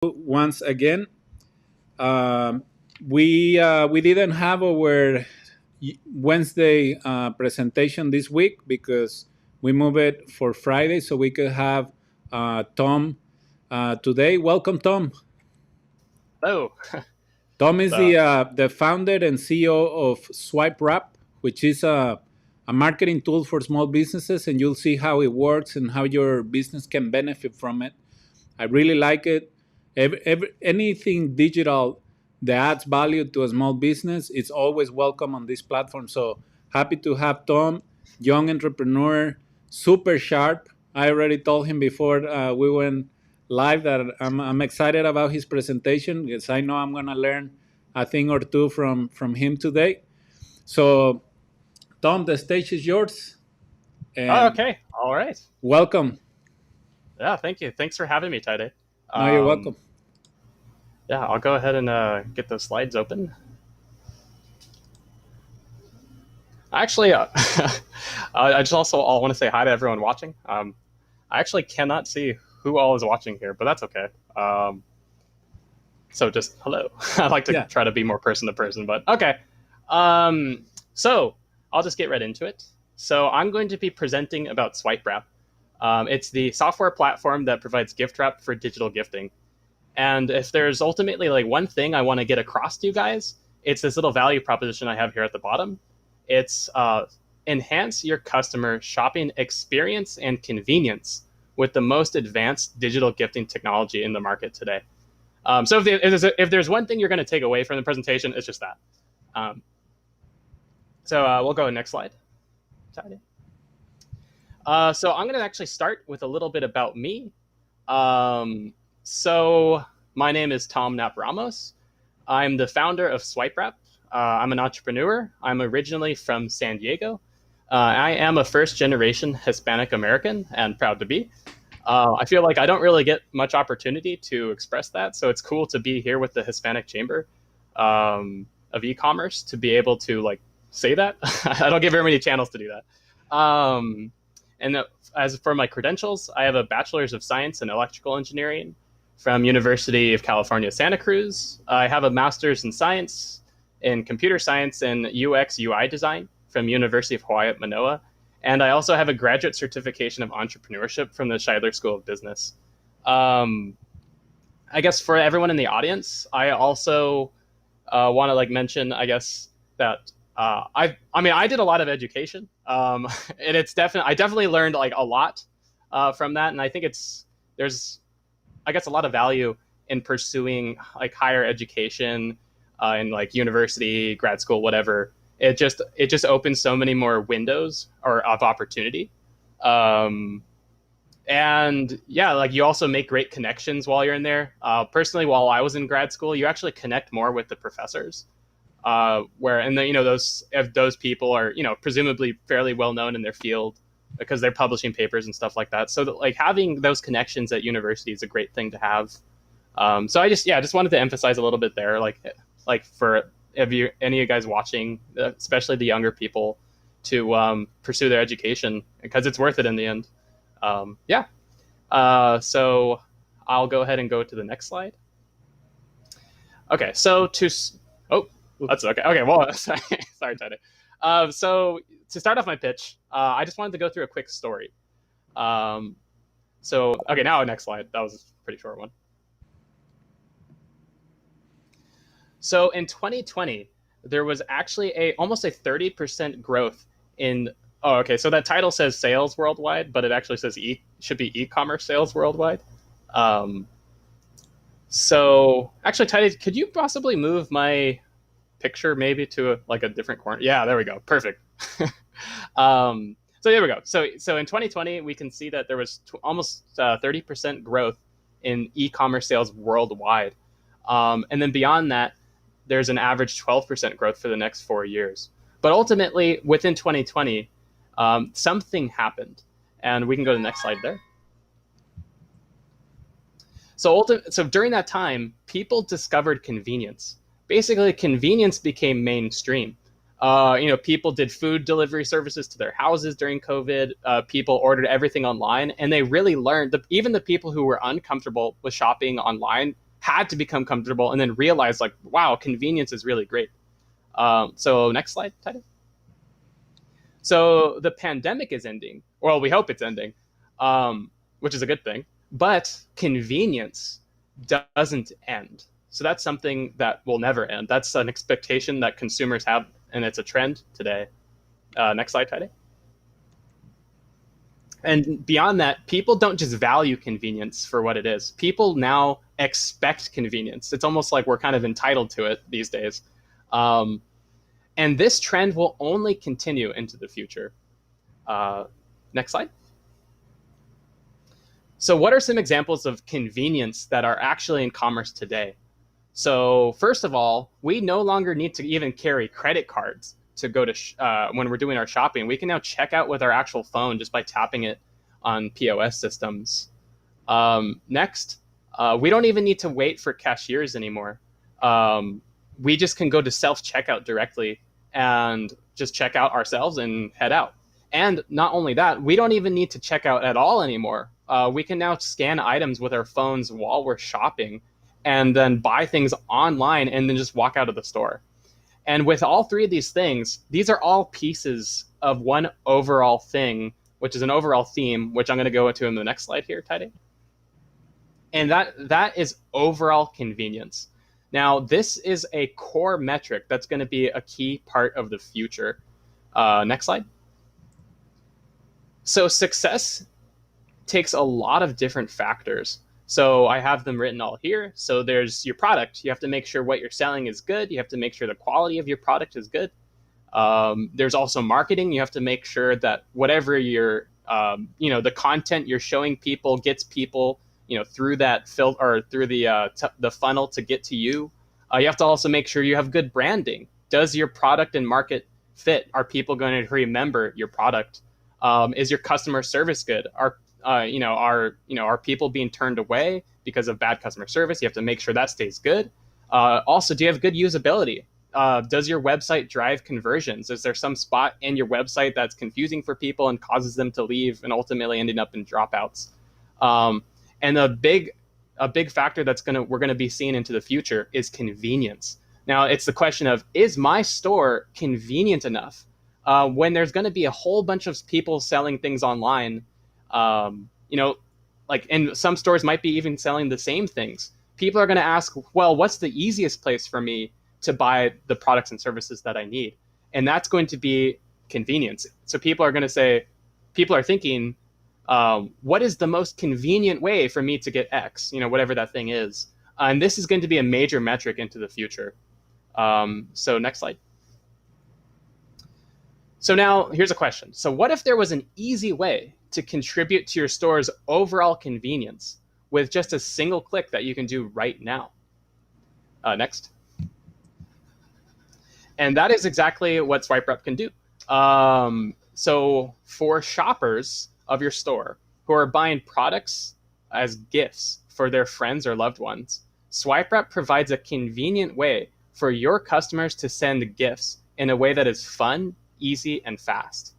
once again. Um, we didn't have our Wednesday presentation this week because we moved it for Friday so we could have Tom today. Welcome, Tom. Oh, Tom is so the founder and CEO of Swipewrap, which is a marketing tool for small businesses, and you'll see how it works and how your business can benefit from it. I really like it. Anything digital that adds value to a small business, it's always welcome on this platform. So happy to have Tom, young entrepreneur, super sharp. I already told him before we went live that I'm excited about his presentation because I know I'm gonna learn a thing or two from him today. So Tom, the stage is yours, and okay, all right. welcome. Yeah, thank you. Thanks for having me today. No, you're Um, welcome. yeah, I'll go ahead and get those slides open. Actually, I just also all want to say hi to everyone watching. I actually cannot see who all is watching here, but that's okay. So just hello. I like to Yeah. try to be more person to person, but okay. So I'll just get right into it. So I'm going to be presenting about Swipewrap. It's the software platform that provides gift wrap for digital gifting. And if there's ultimately like one thing I want to get across to you guys, it's this little value proposition I have here at the bottom. It's enhance your customer shopping experience and convenience with the most advanced digital gifting technology in the market today. So if there's one thing you're going to take away from the presentation, it's just that. So we'll go next slide. So I'm going to actually start with a little bit about me. So my name is Tom Knapp Ramos. I'm the founder of Swipewrap. I'm an entrepreneur. I'm originally from San Diego. I am a first generation Hispanic American and proud to be. I feel like I don't really get much opportunity to express that. So it's cool to be here with the Hispanic Chamber of e-commerce to be able to like say that. I don't get very many channels to do that. And as for my credentials, I have a bachelor's of science in electrical engineering from University of California, Santa Cruz. I have a master's in science in computer science and UX UI design from University of Hawaii at Manoa. And I also have a graduate certification of entrepreneurship from the Scheidler School of Business. I guess for everyone in the audience, I also want to like mention, I guess, that I did a lot of education, and I definitely learned like a lot from that, and I think there's I guess a lot of value in pursuing like higher education in like university, grad school, whatever. It just opens so many more windows or of opportunity. And yeah, like you also make great connections while you're in there. Personally, while I was in grad school, you actually connect more with the professors. Those people are presumably fairly well known in their field because they're publishing papers and stuff like that. So that, like having those connections at university is a great thing to have. So I just wanted to emphasize a little bit there, like for any of you guys watching, especially the younger people, to pursue their education because it's worth it in the end. So I'll go ahead and go to the next slide. Okay, so that's okay. Okay, well, sorry, Teddy. So to start off my pitch, I just wanted to go through a quick story. Okay, now next slide. That was a pretty short one. So in 2020, there was actually almost a 30% growth in. Oh, okay. So that title says sales worldwide, but it actually says should be e-commerce sales worldwide. So actually, Tidy, could you possibly move my picture maybe to a different corner? Yeah, there we go. Perfect. So there we go. So in 2020, we can see that there was almost 30% growth in e-commerce sales worldwide. And then beyond that, there's an average 12% growth for the next 4 years. But ultimately, within 2020, something happened. And we can go to the next slide there. So during that time, people discovered convenience. Basically, convenience became mainstream. People did food delivery services to their houses during COVID. People ordered everything online, and they really learned. Even the people who were uncomfortable with shopping online had to become comfortable and then realized like, wow, convenience is really great. So next slide, Titus. So the pandemic is ending. Well, we hope it's ending, which is a good thing. But convenience doesn't end. So that's something that will never end. That's an expectation that consumers have, and it's a trend today. Next slide, Tidy. And beyond that, people don't just value convenience for what it is. People now expect convenience. It's almost like we're kind of entitled to it these days. And this trend will only continue into the future. Next slide. So what are some examples of convenience that are actually in commerce today? So first of all, we no longer need to even carry credit cards to go to when we're doing our shopping. We can now check out with our actual phone just by tapping it on POS systems. Next, we don't even need to wait for cashiers anymore. We just can go to self-checkout directly and just check out ourselves and head out. And not only that, we don't even need to check out at all anymore. We can now scan items with our phones while we're shopping and then buy things online and then just walk out of the store. And with all three of these things, these are all pieces of one overall thing, which is an overall theme, which I'm going to go into in the next slide here, Tidy. And that is overall convenience. Now, this is a core metric that's going to be a key part of the future. Next slide. So success takes a lot of different factors. So I have them written all here. So there's your product. You have to make sure what you're selling is good. You have to make sure the quality of your product is good. There's also marketing. You have to make sure that whatever you're, the content you're showing people gets people, through that filter or through the funnel to get to you. You have to also make sure you have good branding. Does your product and market fit? Are people going to remember your product? Is your customer service good? Are people being turned away because of bad customer service? You have to make sure that stays good. Also, do you have good usability? Does your website drive conversions? Is there some spot in your website that's confusing for people and causes them to leave and ultimately ending up in dropouts? And a big factor we're gonna be seeing into the future is convenience. Now, it's the question of, is my store convenient enough? When there's going to be a whole bunch of people selling things online, and some stores might be even selling the same things. People are going to ask, well, what's the easiest place for me to buy the products and services that I need? And that's going to be convenience. So people are thinking, what is the most convenient way for me to get X, whatever that thing is. And this is going to be a major metric into the future. So next slide. So now here's a question. So what if there was an easy way to contribute to your store's overall convenience with just a single click that you can do right now? Next. And that is exactly what Swipewrap can do. So for shoppers of your store who are buying products as gifts for their friends or loved ones, Swipewrap provides a convenient way for your customers to send gifts in a way that is fun, easy, and fast.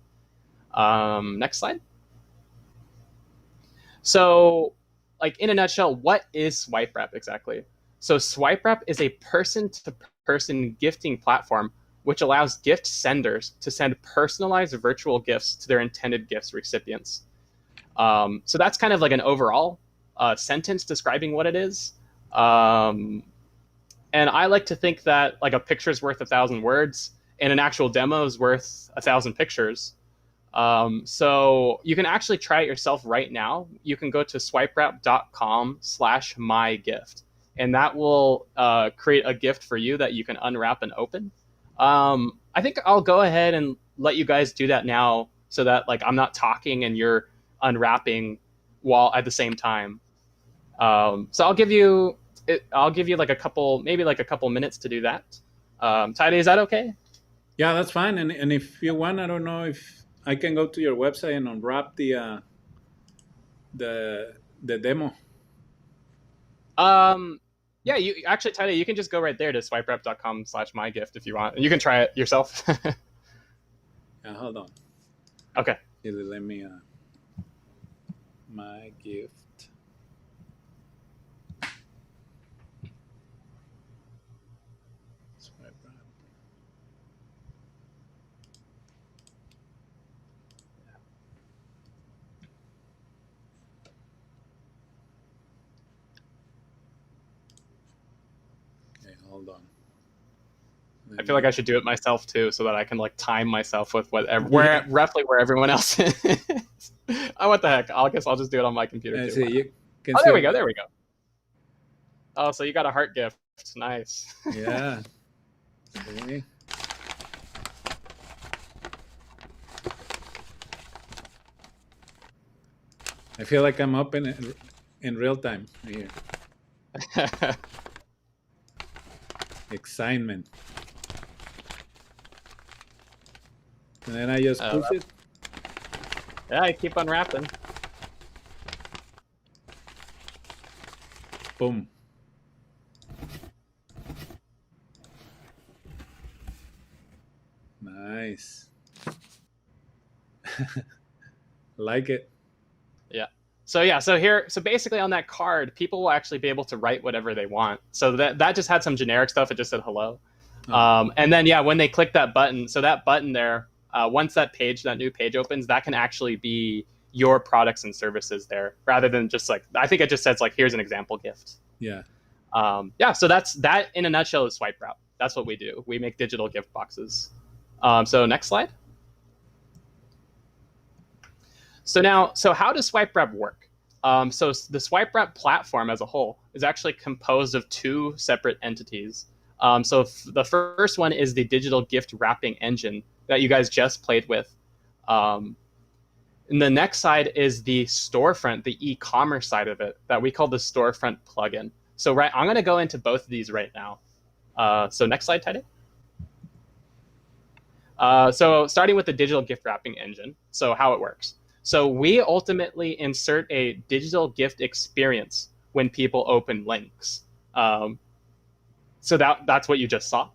Next slide. So, in a nutshell, what is Swipewrap exactly? So Swipewrap is a person-to-person gifting platform which allows gift senders to send personalized virtual gifts to their intended gifts recipients. So that's kind of like an overall sentence describing what it is. And I like to think that a picture is worth 1,000 words, and an actual demo is worth 1,000 pictures. So you can actually try it yourself right now. You can go to swipewrap.com/mygift, and that will create a gift for you that you can unwrap and open. I think I'll go ahead and let you guys do that now, so that I'm not talking and you're unwrapping while at the same time. So I'll give you a couple minutes to do that. Tidy, is that okay? Yeah, that's fine. And if you want, I don't know if I can go to your website and unwrap the demo. Yeah, you actually, Tidy, you can just go right there to swipewrap.com/mygift if you want. You can try it yourself. Yeah, hold on. Okay. Let me my gift. Hold on. I feel like I should do it myself too, so that I can like time myself with whatever, Yeah. roughly where everyone else is. Oh, what the heck? I guess I'll just do it on my computer I too. see. You can Oh, see there we on go. my. There we go. Oh, so you got a heart gift. Nice. Yeah. See? I feel like I'm up in real time here. Excitement. And then I just push it. Yeah, I keep unwrapping. Boom. Nice. Like it. Yeah. So basically on that card, people will actually be able to write whatever they want. So that just had some generic stuff. It just said hello. Oh. And then when they click that button, so that button there, once that new page opens, that can actually be your products and services there, rather than just like, I think it just says like, here's an example gift. Yeah. So that in a nutshell is Swipewrap. That's what we do. We make digital gift boxes. So next slide. So how does Swipewrap work? So the Swipewrap platform as a whole is actually composed of two separate entities. The first one is the digital gift wrapping engine that you guys just played with. And the next side is the storefront, the e-commerce side of it that we call the storefront plugin. So I'm going to go into both of these right now. So next slide, Teddy. So starting with the digital gift wrapping engine. So how it works. So we ultimately insert a digital gift experience when people open links. So that's what you just saw.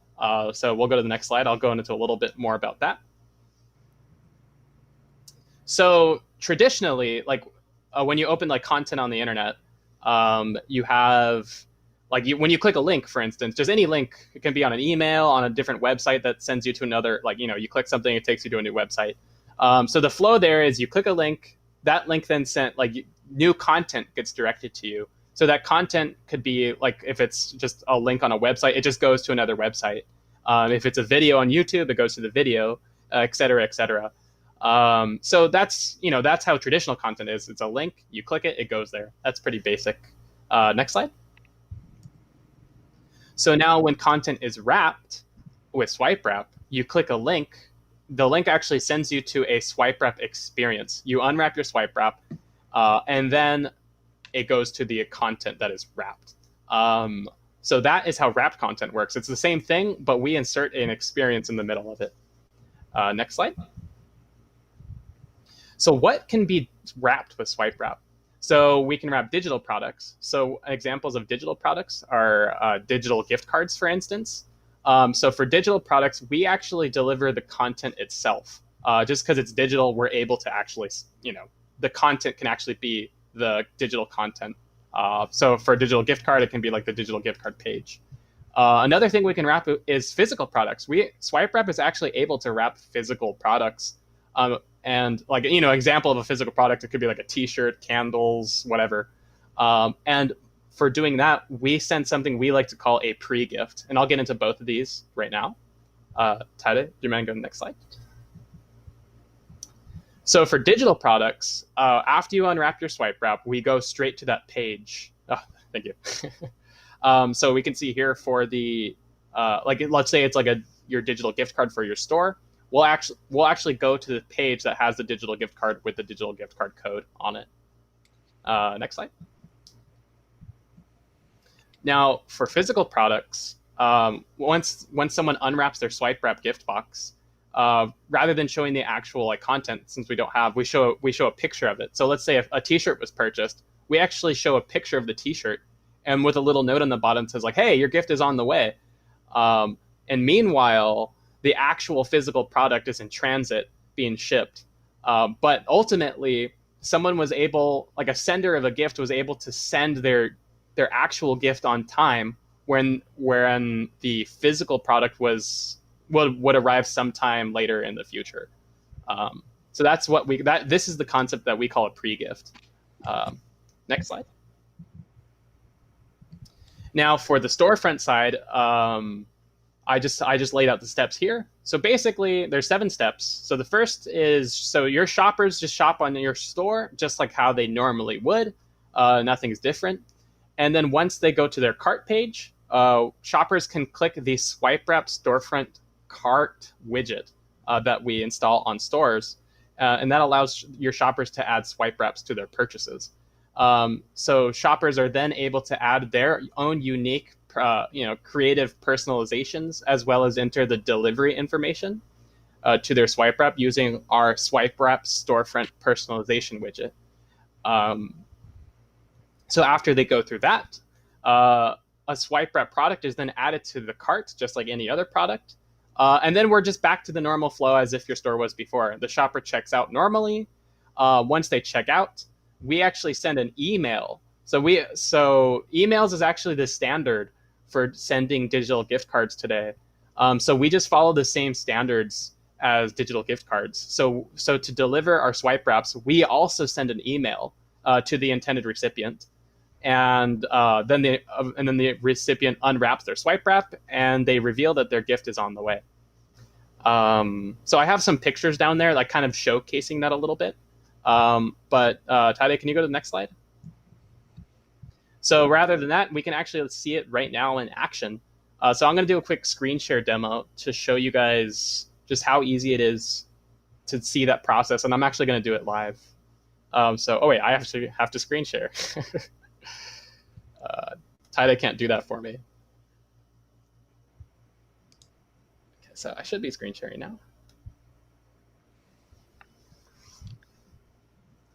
So we'll go to the next slide. I'll go into a little bit more about that. So traditionally, like when you open like content on the internet, you have when you click a link, for instance, just any link. It can be on an email, on a different website that sends you to another. You click something, it takes you to a new website. So the flow there is you click a link, that link then sent new content gets directed to you. So that content could be like, if it's just a link on a website, it just goes to another website. If it's a video on YouTube, it goes to the video, et cetera, et cetera. So that's how traditional content is. It's a link, you click it, it goes there. That's pretty basic. Next slide. So now when content is wrapped with Swipewrap, you click a link, the link actually sends you to a Swipewrap experience. You unwrap your Swipewrap, and then it goes to the content that is wrapped. So that is how wrapped content works. It's the same thing, but we insert an experience in the middle of it. Next slide. So what can be wrapped with Swipewrap? So we can wrap digital products. So examples of digital products are digital gift cards, for instance. So for digital products, we actually deliver the content itself. Just because it's digital, we're able to actually, the content can actually be the digital content. So for a digital gift card, it can be like the digital gift card page. Another thing we can wrap is physical products. Swipewrap is actually able to wrap physical products. And example of a physical product, it could be like a T-shirt, candles, whatever. And for doing that, we send something we like to call a pre-gift. And I'll get into both of these right now. Tade, do you mind going to the next slide? So for digital products, after you unwrap your Swipewrap, we go straight to that page. Oh, thank you. So we can see here for the, let's say it's your digital gift card for your store. We'll actually go to the page that has the digital gift card with the digital gift card code on it. Next slide. Now, for physical products, once someone unwraps their Swipewrap gift box, rather than showing the actual content, since we don't have, we show a picture of it. So let's say if a T-shirt was purchased, we actually show a picture of the T-shirt, and with a little note on the bottom says "Hey, your gift is on the way." And meanwhile, the actual physical product is in transit, being shipped. But ultimately, someone was able, a sender of a gift was able to send their actual gift on time, when the physical product would arrive sometime later in the future. So that's what this is the concept that we call a pre-gift. Next slide. Now for the storefront side, I just laid out the steps here. So basically, there's 7 steps. So the first is, so your shoppers just shop on your store just like how they normally would. Nothing's different. And then once they go to their cart page, shoppers can click the Swipewrap storefront cart widget that we install on stores, and that allows your shoppers to add Swipewraps to their purchases. So shoppers are then able to add their own unique creative personalizations, as well as enter the delivery information to their Swipewrap using our Swipewrap storefront personalization widget. So after they go through that, a Swipewrap product is then added to the cart, just like any other product. And then we're just back to the normal flow as if your store was before. The shopper checks out normally. Once they check out, we actually send an email. So emails is actually the standard for sending digital gift cards today. So we just follow the same standards as digital gift cards. So to deliver our Swipewraps, we also send an email to the intended recipient, and then the recipient unwraps their Swipewrap and they reveal that their gift is on the way. So I have some pictures down there, like kind of showcasing that a little bit. But Tade, can you go to the next slide? So rather than that, we can actually see it right now in action. So I'm going to do a quick screen share demo to show you guys just how easy it is to see that process. And I'm actually going to do it live. Oh wait, I actually have to screen share. Tide can't do that for me. Okay, so I should be screen sharing now.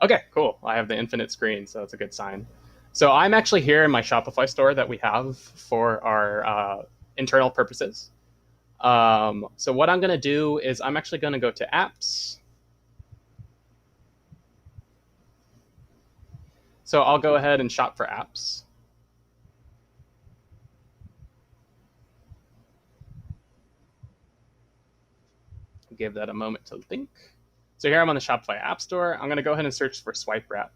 Okay, cool. I have the infinite screen, so it's a good sign. So I'm actually here in my Shopify store that we have for our internal purposes. So what I'm going to do is I'm actually going to go to apps. So I'll go ahead and shop for apps. Give that a moment to think. So here I'm on the Shopify App Store. I'm going to go ahead and search for Swipewrap.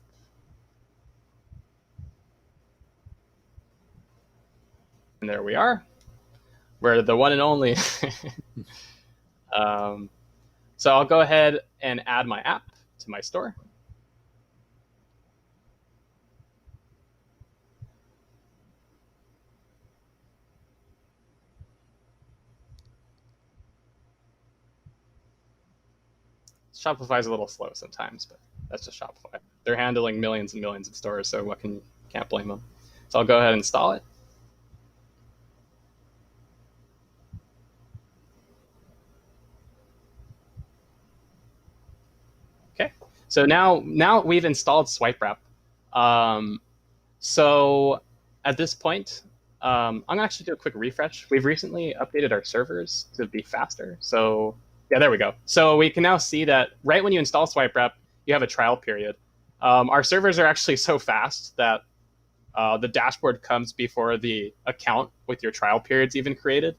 And there we are. We're the one and only. So I'll go ahead and add my app to my store. Shopify is a little slow sometimes, but that's just Shopify. They're handling millions and millions of stores, so can't blame them. So I'll go ahead and install it. Okay, so now we've installed Swipewrap. So at this point, I'm gonna actually do a quick refresh. We've recently updated our servers to be faster. So yeah, there we go. So we can now see that right when you install Swipewrap, you have a trial period. Our servers are actually so fast that the dashboard comes before the account with your trial periods even created.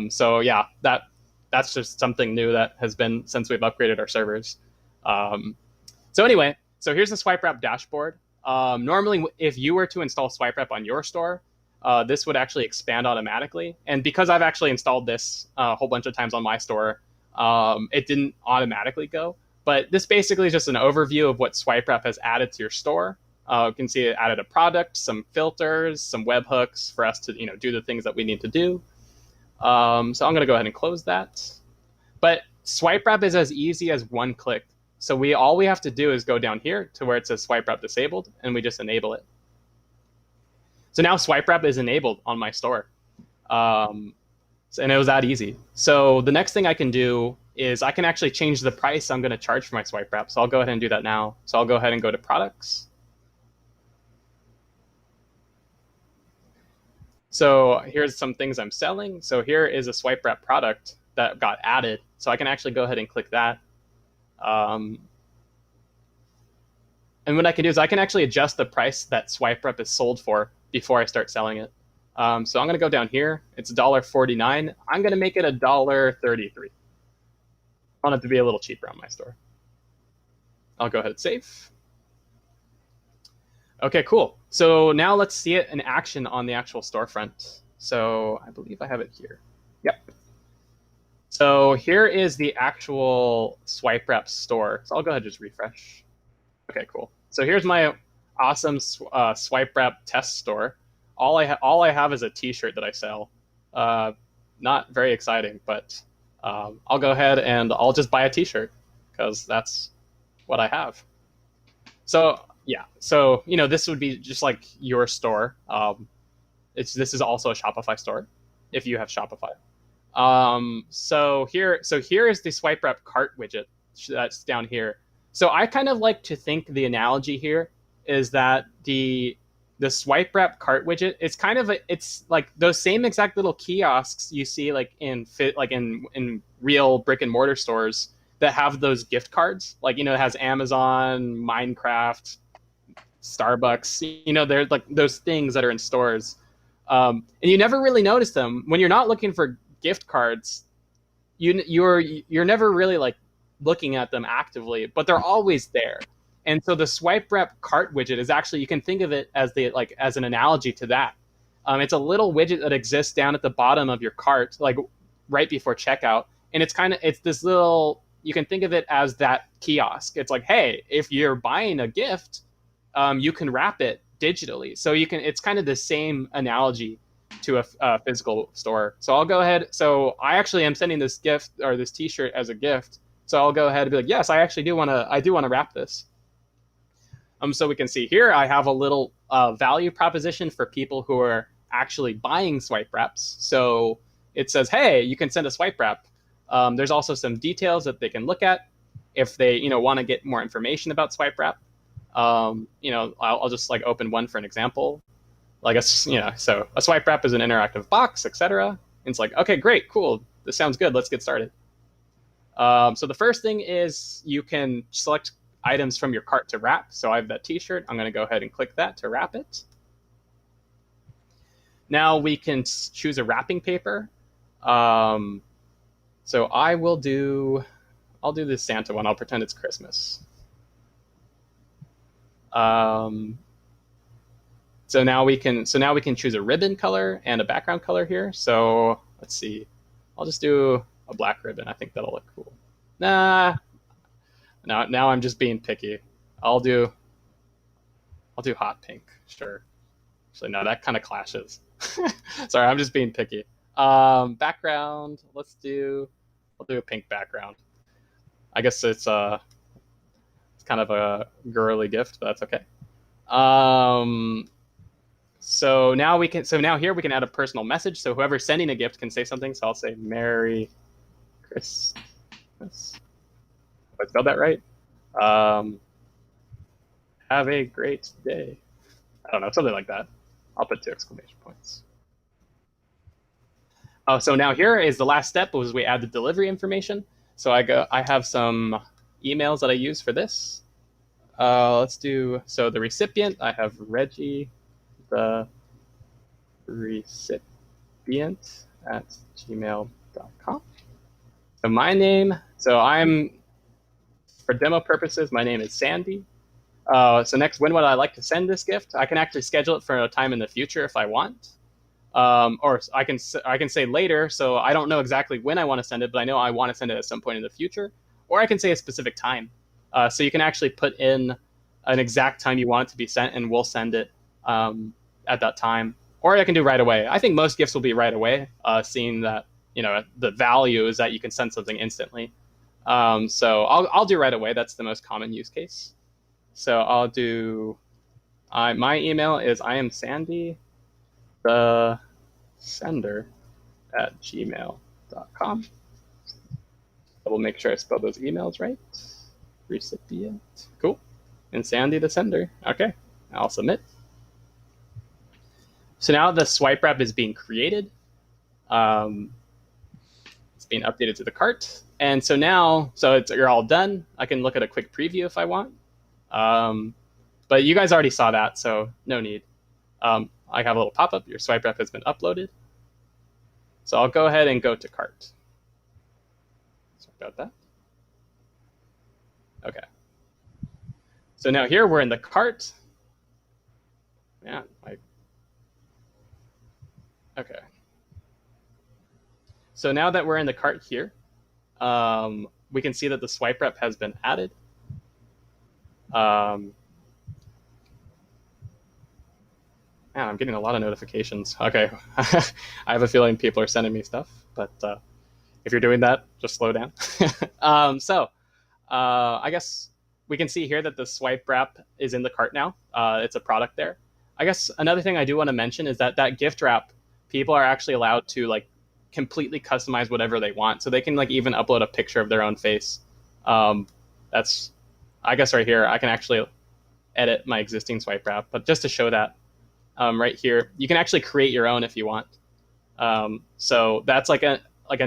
So yeah, that's just something new that has been since we've upgraded our servers. So anyway, so here's the Swipewrap dashboard. Normally, if you were to install Swipewrap on your store, this would actually expand automatically. And because I've actually installed this a whole bunch of times on my store, it didn't automatically go. But this basically is just an overview of what Swipewrap has added to your store. You can see it added a product, some filters, some webhooks for us to do the things that we need to do. So I'm going to go ahead and close that. But Swipewrap is as easy as one click. So all we have to do is go down here to where it says Swipewrap disabled, and we just enable it. So now Swipewrap is enabled on my store. And it was that easy. So the next thing I can do is I can actually change the price I'm going to charge for my Swipewrap. So I'll go ahead and do that now. So I'll go ahead and go to products. So here's some things I'm selling. So here is a Swipewrap product that got added. So I can actually go ahead and click that. And what I can do is I can actually adjust the price that Swipewrap is sold for before I start selling it. So I'm going to go down here. It's $1.49. I'm going to make it $1.33. I want it to be a little cheaper on my store. I'll go ahead and save. Okay, cool. So now let's see it in action on the actual storefront. So I believe I have it here. Yep. So here is the actual Swipewrap store. So I'll go ahead and just refresh. Okay, cool. So here's my awesome Swipewrap test store. All I have is a T-shirt that I sell. Uh, Not very exciting, but I'll go ahead and I'll just buy a T-shirt because that's what I have. So yeah, so this would be just like your store. This is also a Shopify store if you have Shopify. So here is the Swipewrap cart widget that's down here. So I kind of like to think the analogy here is that the Swipewrap cart widget, it's like those same exact little kiosks you see in real brick and mortar stores that have those gift cards. Like, it has Amazon, Minecraft, Starbucks. They're like those things that are in stores. And you never really notice them when you're not looking for gift cards. You're never really like looking at them actively, but they're always there. And so the Swipewrap cart widget is actually, you can think of it as as an analogy to that. It's a little widget that exists down at the bottom of your cart, like right before checkout, and it's this little. You can think of it as that kiosk. It's like, hey, if you're buying a gift, you can wrap it digitally. So you can. It's kind of the same analogy to a physical store. So I'll go ahead. So I actually am sending this gift or this T-shirt as a gift. So I'll go ahead and be like, yes, I actually do want to. I do want to wrap this. So we can see here, I have a little value proposition for people who are actually buying swipe wraps. So it says, hey, you can send a swipe wrap. There's also some details that they can look at if they, want to get more information about swipe wrap. I'll just like open one for an example. Like so a swipe wrap is an interactive box, etc. And it's like, okay, great, cool. This sounds good. Let's get started. So the first thing is you can select items from your cart to wrap. So I have that T-shirt. I'm going to go ahead and click that to wrap it. Now we can choose a wrapping paper. So I'll do the Santa one. I'll pretend it's Christmas. So now we can choose a ribbon color and a background color here. So let's see. I'll just do a black ribbon. I think that'll look cool. Nah. Now I'm just being picky. I'll do hot pink. Sure. Actually, no, that kind of clashes. Sorry, I'm just being picky. Background. I'll do a pink background. I guess it's kind of a girly gift, but that's okay. So now here we can add a personal message. So whoever's sending a gift can say something. So I'll say Merry Christmas. I spelled that right. Have a great day. I don't know, something like that. I'll put 2 exclamation points. Oh, so now here is the last step, was we add the delivery information. So I have some emails that I use for this. Let's do, so the recipient, I have Reggie, the recipient at gmail.com. So my name, for demo purposes, my name is Sandy. So next, when would I like to send this gift? I can actually schedule it for a time in the future if I want. Or I can say later, so I don't know exactly when I want to send it, but I know I want to send it at some point in the future. Or I can say a specific time. So you can actually put in an exact time you want it to be sent, and we'll send it at that time. Or I can do right away. I think most gifts will be right away, seeing that the value is that you can send something instantly. So I'll do right away. That's the most common use case. So I'll do. My email is iamsandy, the sender at gmail.com. I will make sure I spell those emails right. Recipient. Cool. And Sandy, the sender. Okay. I'll submit. So now the swipe wrap is being created. It's being updated to the cart. And so now, you're all done. I can look at a quick preview if I want. But you guys already saw that, so no need. I have a little pop-up. Your swipe wrap has been uploaded. So I'll go ahead and go to cart. Sorry about that. Okay. So now here we're in the cart. Man, okay. So now that we're in the cart here, we can see that the swipe rep has been added. Man, I'm getting a lot of notifications. Okay, I have a feeling people are sending me stuff, but if you're doing that, just slow down. I guess we can see here that the swipe wrap is in the cart now. It's a product there. I guess another thing I do want to mention is that that gift wrap, people are actually allowed to like completely customize whatever they want. So they can like even upload a picture of their own face. Um, that's, I guess right here, I can actually edit my existing swipe wrap, but just to show that right here, you can actually create your own if you want. So that's like an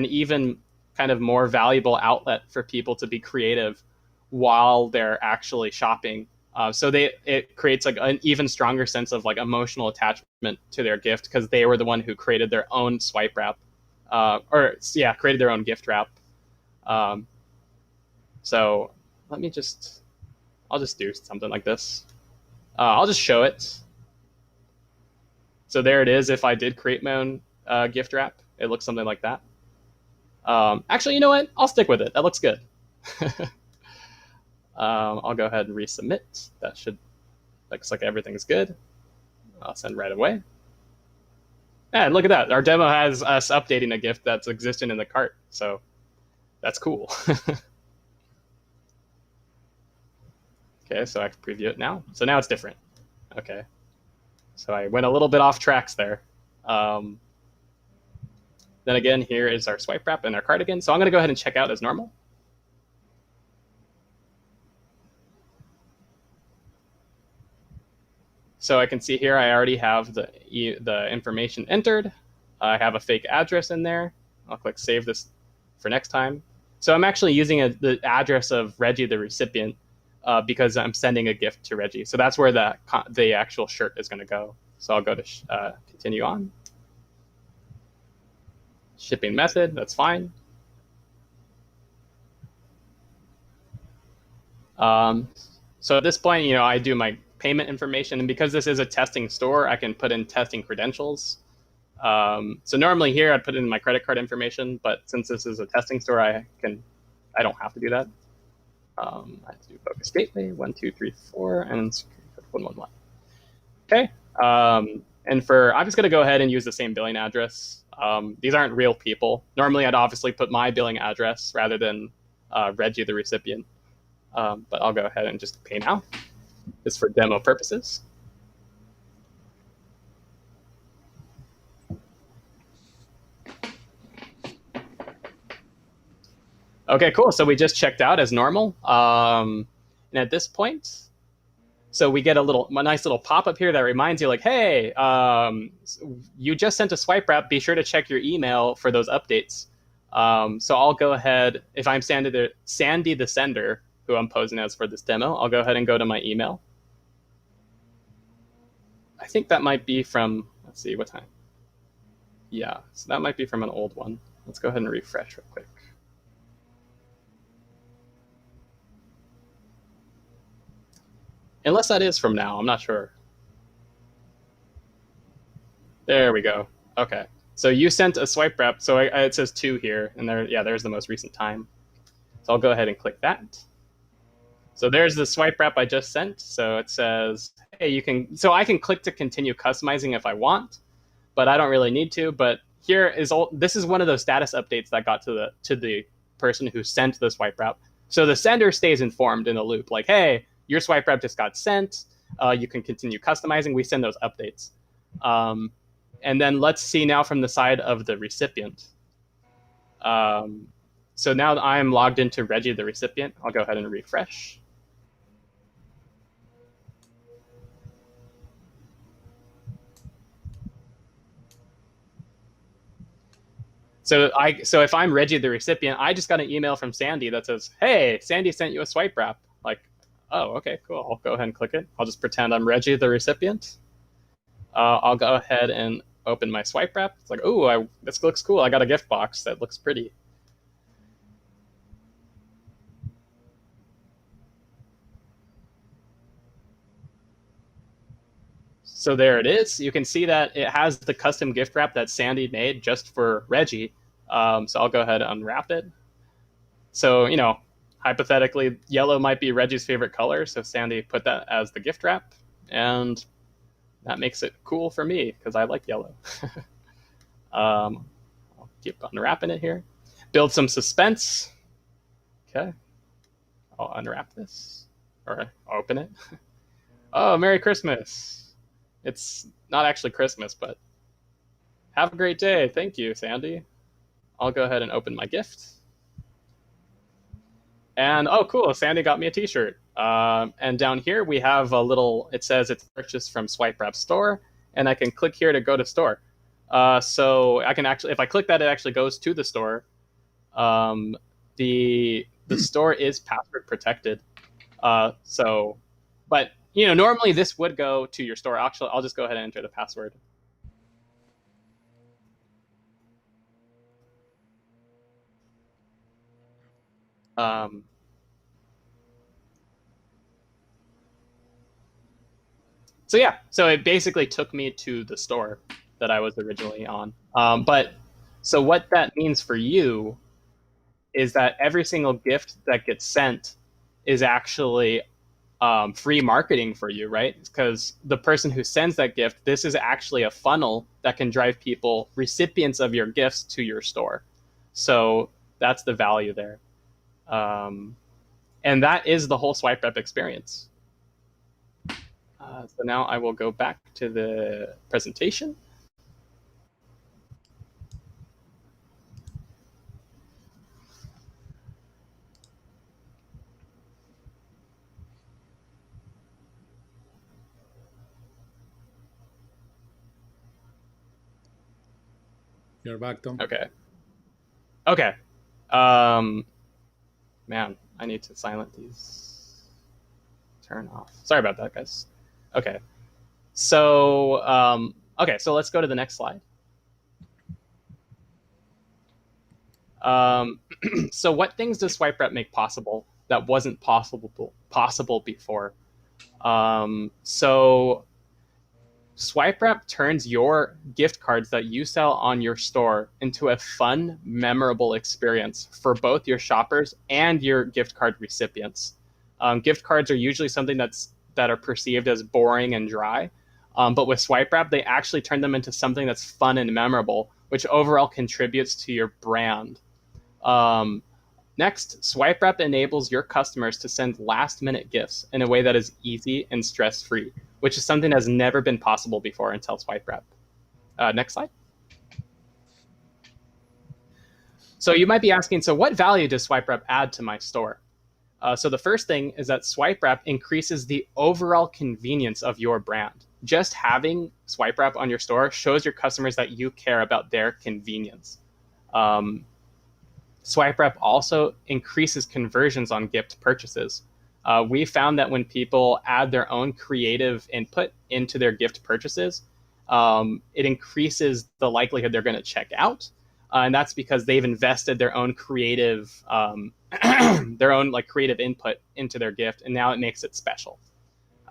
even kind of more valuable outlet for people to be creative while they're actually shopping. So it creates like an even stronger sense of like emotional attachment to their gift because they were the one who created their own swipe wrap, created their own gift wrap. Um, so let me just, I'll just do something like this. I'll just show it. So there it is. If I did create my own gift wrap, it looks something like that. Actually, you know what? I'll stick with it. That looks good. I'll go ahead and resubmit. Looks like everything's good. I'll send right away. And look at that. Our demo has us updating a gift that's existing in the cart. So that's cool. Okay, so I can preview it now. So now it's different. Okay. So I went a little bit off tracks there. Then again, here is our swipe wrap and our cardigan. So I'm going to go ahead and check out as normal. So I can see here I already have the information entered. I have a fake address in there. I'll click save this for next time. So I'm actually using the address of Reggie, the recipient, because I'm sending a gift to Reggie. So that's where the actual shirt is going to go. So I'll go to continue on. Shipping method, that's fine. So at this point, I do my payment information, and because this is a testing store, I can put in testing credentials. So normally here I'd put in my credit card information, but since this is a testing store, I don't have to do that. I have to do focus gateway 1 2 3 4 and security code 111. Okay. And I'm just going to go ahead and use the same billing address. These aren't real people. Normally, I'd obviously put my billing address rather than Reggie, the recipient. But I'll go ahead and just pay now, just for demo purposes. Okay, cool. So we just checked out as normal. And at this point, so we get a nice little pop-up here that reminds you like, hey, you just sent a swipe wrap. Be sure to check your email for those updates. So I'll go ahead, if I'm Sandy the sender, who I'm posing as for this demo, I'll go ahead and go to my email. I think that might be from, let's see, what time? Yeah, so that might be from an old one. Let's go ahead and refresh real quick. Unless that is from now, I'm not sure. There we go. Okay. So you sent a swipe wrap. So it says 2 here, and there's the most recent time. So I'll go ahead and click that. So there's the swipe wrap I just sent. So it says, hey, I can click to continue customizing if I want, but I don't really need to. But this is one of those status updates that got to the person who sent the swipe wrap. So the sender stays informed in the loop, like, hey, your swipe wrap just got sent. You can continue customizing. We send those updates. And then let's see now from the side of the recipient. So now I'm logged into Reggie, the recipient. I'll go ahead and refresh. So if I'm Reggie, the recipient, I just got an email from Sandy that says, hey, Sandy sent you a swipe wrap. Like, oh, okay, cool. I'll go ahead and click it. I'll just pretend I'm Reggie, the recipient. I'll go ahead and open my swipe wrap. It's like, oh, this looks cool. I got a gift box that looks pretty. So there it is. You can see that it has the custom gift wrap that Sandy made just for Reggie. So I'll go ahead and unwrap it. So, hypothetically, yellow might be Reggie's favorite color. So Sandy put that as the gift wrap. And that makes it cool for me because I like yellow. I'll keep unwrapping it here. Build some suspense. Okay. I'll unwrap this or open it. Oh, Merry Christmas. It's not actually Christmas, but have a great day. Thank you, Sandy. I'll go ahead and open my gift. And oh, cool. Sandy got me a t-shirt. And down here we have a little, it says it's purchased from Swipewrap store. And I can click here to go to store. So I can actually, if I click that, it actually goes to the store. The store is password protected. But normally this would go to your store. Actually, I'll just go ahead and enter the password. So yeah, so it basically took me to the store that I was originally on. But so what that means for you is that every single gift that gets sent is actually free marketing for you, right? Because the person who sends that gift, this is actually a funnel that can drive people, recipients of your gifts, to your store. So that's the value there. And that is the whole Swipewrap experience. So now I will go back to the presentation. You're back, Tom. Okay. Man, I need to silent these. Turn off. Sorry about that, guys. Okay. So, so let's go to the next slide. So what things does Swipewrap make possible that wasn't possible before? So Swipewrap turns your gift cards that you sell on your store into a fun, memorable experience for both your shoppers and your gift card recipients. Gift cards are usually something that are perceived as boring and dry, but with Swipewrap, they actually turn them into something that's fun and memorable, which overall contributes to your brand. Next, Swipewrap enables your customers to send last-minute gifts in a way that is easy and stress-free, which is something that has never been possible before until Swipewrap. Next slide. So you might be asking, so what value does Swipewrap add to my store? So the first thing is that Swipewrap increases the overall convenience of your brand. Just having Swipewrap on your store shows your customers that you care about their convenience. Swipewrap also increases conversions on gift purchases. We found that when people add their own creative input into their gift purchases, it increases the likelihood they're going to check out. And that's because they've invested their own creative, creative input into their gift, and now it makes it special.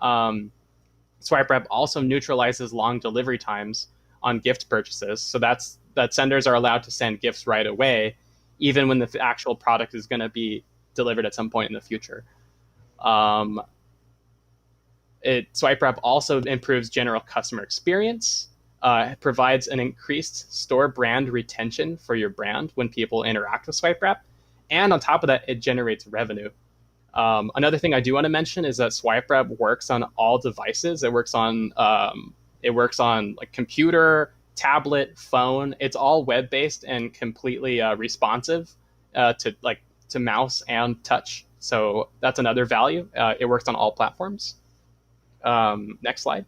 Swipewrap also neutralizes long delivery times on gift purchases, so that senders are allowed to send gifts right away, even when the actual product is going to be delivered at some point in the future. Swipewrap also improves general customer experience. It provides an increased store brand retention for your brand when people interact with Swipewrap. And on top of that, it generates revenue. Another thing I do want to mention is that Swipewrap works on all devices. It works on like computer, tablet, phone. It's all web-based and completely responsive to mouse and touch. So that's another value. It works on all platforms. Next slide.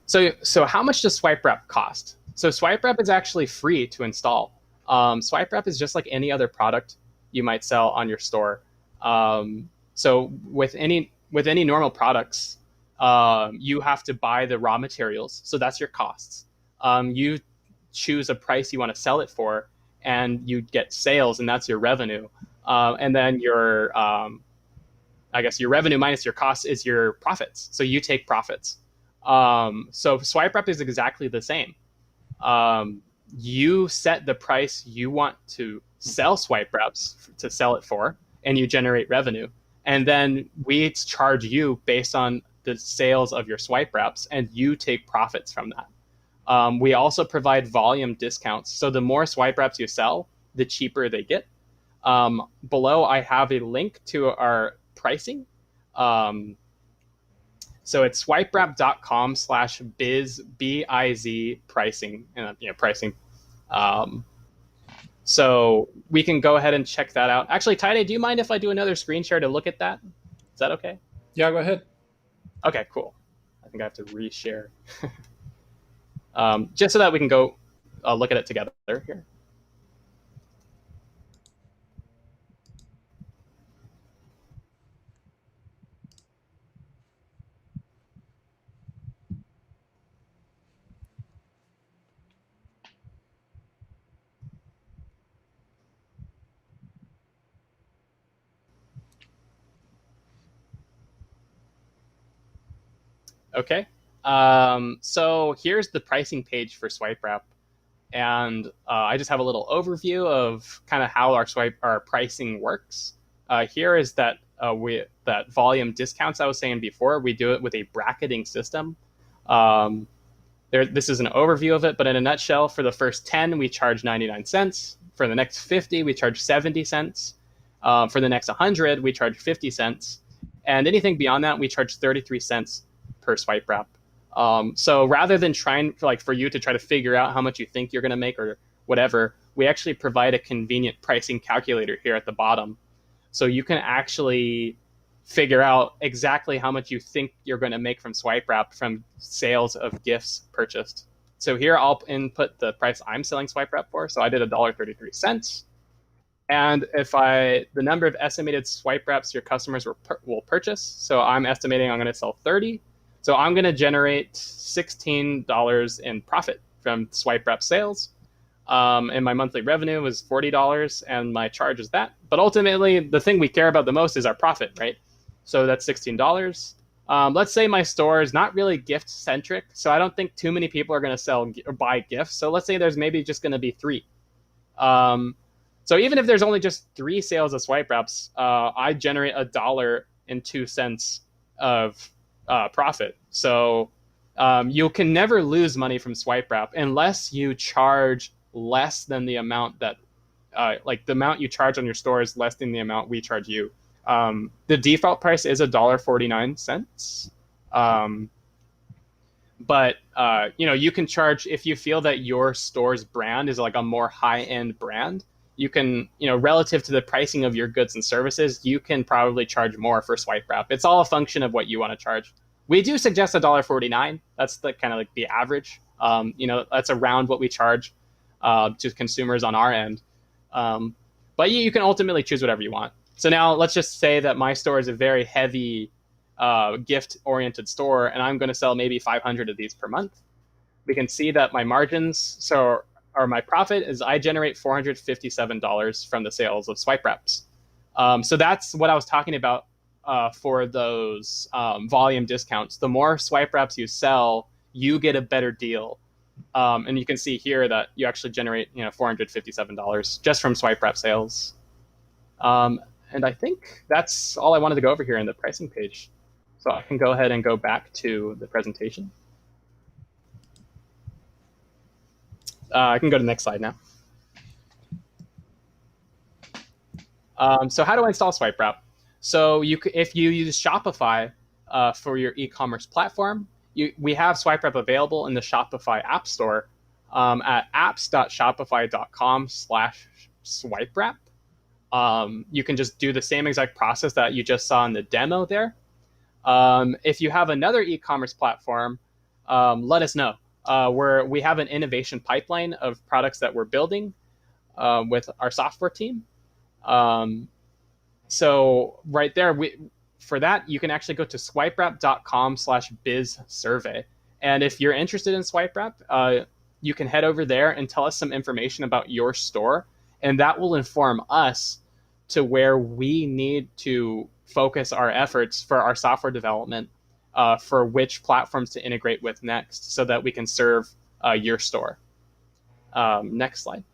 So how much does Swipewrap cost? So Swipewrap is actually free to install. Swipewrap is just like any other product you might sell on your store. So with any normal products, you have to buy the raw materials. So that's your costs. You choose a price you want to sell it for, and you get sales, and that's your revenue. And then I guess your revenue minus your cost is your profits. So you take profits. So Swipewrap is exactly the same. You set the price you want to sell Swipewraps to sell it for, and you generate revenue. And then we charge you based on the sales of your Swipewraps, and you take profits from that. We also provide volume discounts. So the more Swipewraps you sell, the cheaper they get. Below, I have a link to our pricing. So it's swipewrap.com/biz, B-I-Z pricing, pricing. So we can go ahead and check that out. Actually, Tide, do you mind if I do another screen share to look at that? Is that okay? Yeah, go ahead. Okay, cool. I think I have to reshare. Just so that we can go look at it together here. Okay. So here's the pricing page for Swipewrap. And I just have a little overview of kind of how our pricing works. Here is that that volume discounts I was saying before. We do it with a bracketing system. This is an overview of it, but in a nutshell, for the first 10, we charge 99 cents. For the next 50, we charge 70 cents. For the next 100, we charge 50 cents. And anything beyond that, we charge 33 cents per Swipewrap. So rather than trying for you to try to figure out how much you think you're going to make or whatever, we actually provide a convenient pricing calculator here at the bottom. So you can actually figure out exactly how much you think you're going to make from Swipewrap from sales of gifts purchased. So here I'll input the price I'm selling Swipewrap for. So I did $1.33. And if the number of estimated Swipewraps your customers will purchase, so I'm estimating I'm going to sell 30. So I'm going to generate $16 in profit from Swipewrap sales. And my monthly revenue was $40, and my charge is that. But ultimately, the thing we care about the most is our profit, right? So that's $16. Let's say my store is not really gift-centric, so I don't think too many people are going to sell or buy gifts. So let's say there's maybe just going to be 3. So even if there's only just 3 sales of Swipewraps, I generate $1.02 of profit. So you can never lose money from Swipewrap unless you charge less than the amount that, the amount you charge on your store is less than the amount we charge you. The default price is $1.49. But you can charge if you feel that your store's brand is like a more high-end brand. You can, relative to the pricing of your goods and services, you can probably charge more for Swipewrap. It's all a function of what you want to charge. We do suggest $1.49. That's the kind of like the average. That's around what we charge to consumers on our end. But you can ultimately choose whatever you want. So now let's just say that my store is a very heavy gift-oriented store, and I'm going to sell maybe 500 of these per month. We can see that my margins, or my profit, is I generate $457 from the sales of Swipewraps. So that's what I was talking about for those volume discounts. The more Swipewraps you sell, you get a better deal. And you can see here that you actually generate $457 just from Swipewrap sales. And I think that's all I wanted to go over here in the pricing page. So I can go ahead and go back to the presentation. I can go to the next slide now. So how do I install Swipewrap? So if you use Shopify for your e-commerce platform, we have Swipewrap available in the Shopify App Store at apps.shopify.com/Swipewrap. You can just do the same exact process that you just saw in the demo there. If you have another e-commerce platform, let us know. We have an innovation pipeline of products that we're building with our software team. So right there, for that, you can actually go to swipewrap.com/biz survey. And if you're interested in Swipewrap, you can head over there and tell us some information about your store. And that will inform us to where we need to focus our efforts for our software development for which platforms to integrate with next, so that we can serve your store. Next slide.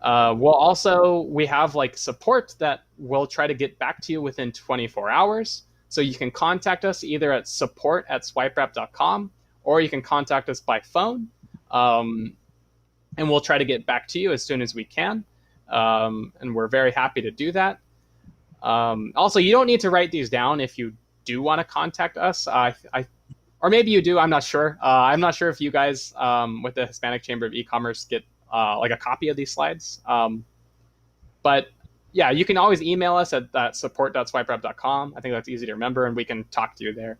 We have like support that will try to get back to you within 24 hours. So you can contact us either at support@swipewrap.com, or you can contact us by phone, and we'll try to get back to you as soon as we can. And we're very happy to do that. Also, you don't need to write these down if you do want to contact us. Or maybe you do. I'm not sure. I'm not sure if you guys with the Hispanic Chamber of E-commerce get like a copy of these slides. But yeah, you can always email us at support.swipewrap.com. I think that's easy to remember, and we can talk to you there.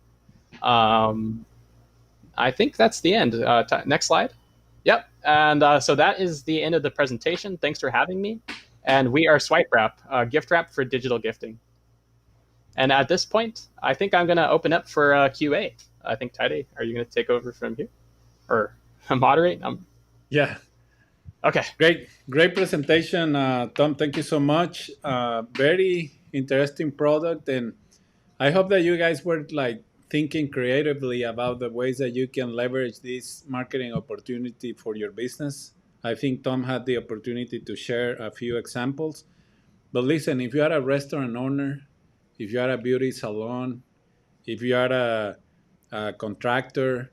I think that's the end. Next slide. Yep. And so that is the end of the presentation. Thanks for having me. And we are Swipewrap, gift wrap for digital gifting. And at this point, I think I'm going to open up for QA. I think, Taide, are you going to take over from here or moderate? Yeah. Okay. Great presentation, Tom. Thank you so much. Very interesting product, and I hope that you guys were like thinking creatively about the ways that you can leverage this marketing opportunity for your business. I think Tom had the opportunity to share a few examples. But listen, if you are a restaurant owner, if you are a beauty salon, if you are a contractor,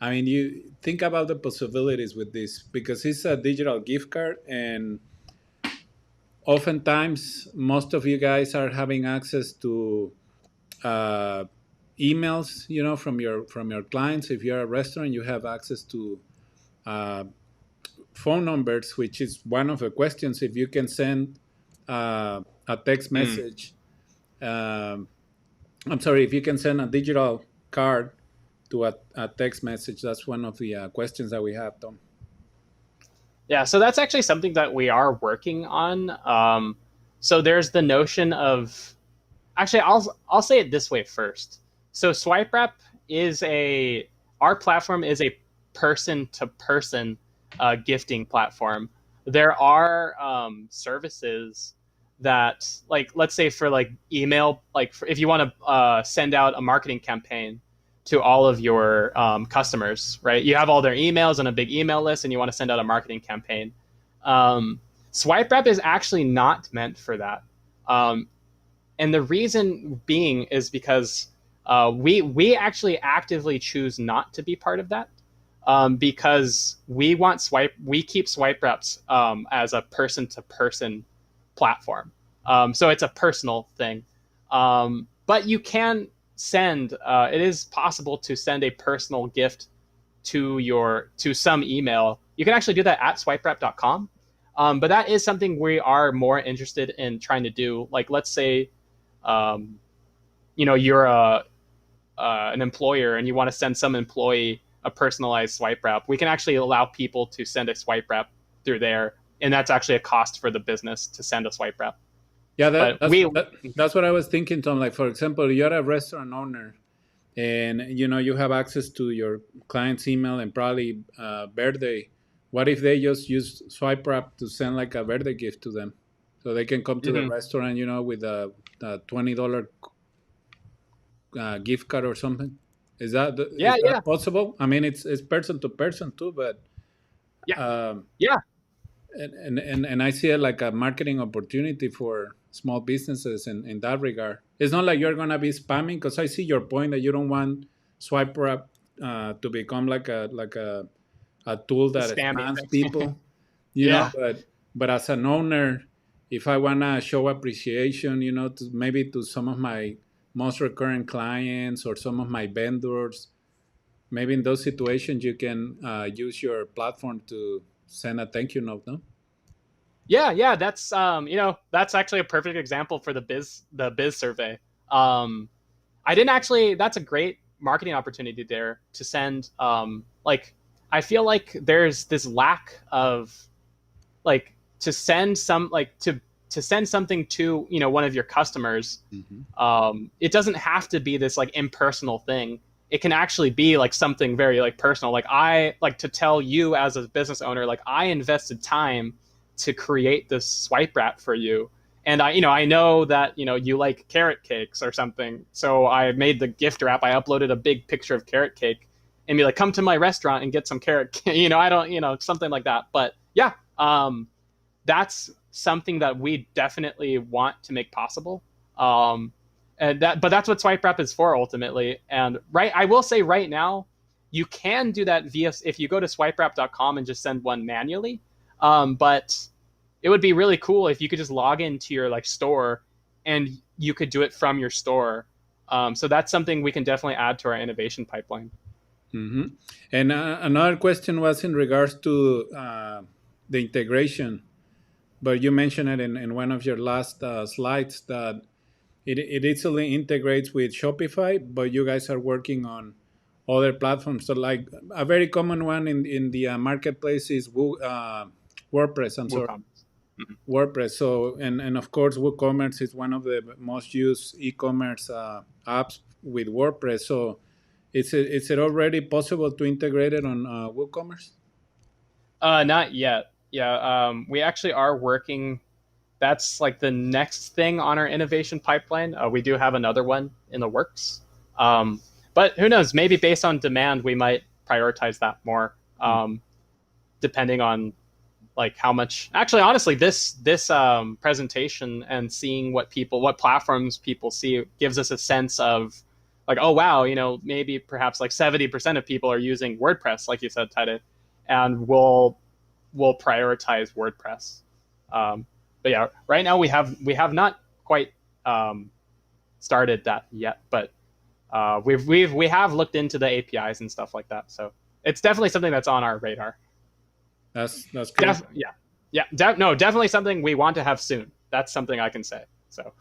I mean, you think about the possibilities with this, because it's a digital gift card, and oftentimes most of you guys are having access to emails, from your clients. If you're a restaurant, you have access to phone numbers, which is one of the questions. If you can send a text message, I'm sorry, if you can send a digital card to a text message, that's one of the questions that we have, Tom. Yeah, so that's actually something that we are working on. So there's the notion of, actually, I'll say it this way first. So SwipeWrap our platform is a person-to-person gifting platform. There are services that, like, let's say for like email, like if you want to send out a marketing campaign to all of your customers, right? You have all their emails on a big email list, and you want to send out a marketing campaign. SwipeWrap is actually not meant for that. And the reason being is because we actually actively choose not to be part of that, because we keep SwipeWraps as a person-to-person platform. So it's a personal thing. But you can it is possible to send a personal gift to some email. You can actually do that at swipewrap.com. But that is something we are more interested in trying to do. Like, let's say, you're an employer and you want to send some employee a personalized swipe wrap. We can actually allow people to send a swipe wrap through there, and that's actually a cost for the business to send a swipe wrap. Yeah, that's what I was thinking, Tom. Like, for example, you're a restaurant owner, and you have access to your client's email and probably birthday. What if they just use SwipeWrap to send like a birthday gift to them, so they can come to the restaurant, with a $20 gift card or something? Is that possible? I mean, it's person to person too, but yeah. And I see it like a marketing opportunity for small businesses in that regard. It's not like you're gonna be spamming, because I see your point that you don't want SwipeWrap to become like a tool that spams people, But as an owner, if I wanna show appreciation, maybe to some of my most recurring clients or some of my vendors, maybe in those situations you can use your platform to send a thank you note, no? Yeah, that's that's actually a perfect example for the biz survey. That's a great marketing opportunity there to send. I feel like there's this lack of to send something to one of your customers. It doesn't have to be this impersonal thing. It can actually be something very personal. I like to tell you as a business owner, I invested time to create this swipe wrap for you, And I know that you like carrot cakes or something, so I made the gift wrap. I uploaded a big picture of carrot cake and be like, come to my restaurant and get some carrot cake. I don't, something like that. But yeah, that's something that we definitely want to make possible. But that's what Swipewrap is for ultimately. And I will say right now, you can do that if you go to swipewrap.com and just send one manually. But it would be really cool if you could just log into your store and you could do it from your store. So that's something we can definitely add to our innovation pipeline. Mm-hmm. And another question was in regards to the integration, but you mentioned it in one of your last slides that it easily integrates with Shopify, but you guys are working on other platforms. So, like a very common one in the marketplace is WordPress. I'm sorry, WooCommerce. Mhm. WordPress. So, and of course, WooCommerce is one of the most used e-commerce apps with WordPress. So, is it already possible to integrate it on WooCommerce? Not yet. Yeah, we actually are working. That's like the next thing on our innovation pipeline. We do have another one in the works. But who knows? Maybe based on demand, we might prioritize that more, depending on how much. Actually, honestly, this presentation and seeing what platforms people see gives us a sense of oh wow, maybe perhaps 70% of people are using WordPress, like you said, Tide, and we'll prioritize WordPress. But yeah, right now we have not quite started that yet, but we have looked into the APIs and stuff like that. So it's definitely something that's on our radar. That's cool. No, definitely something we want to have soon. That's something I can say. So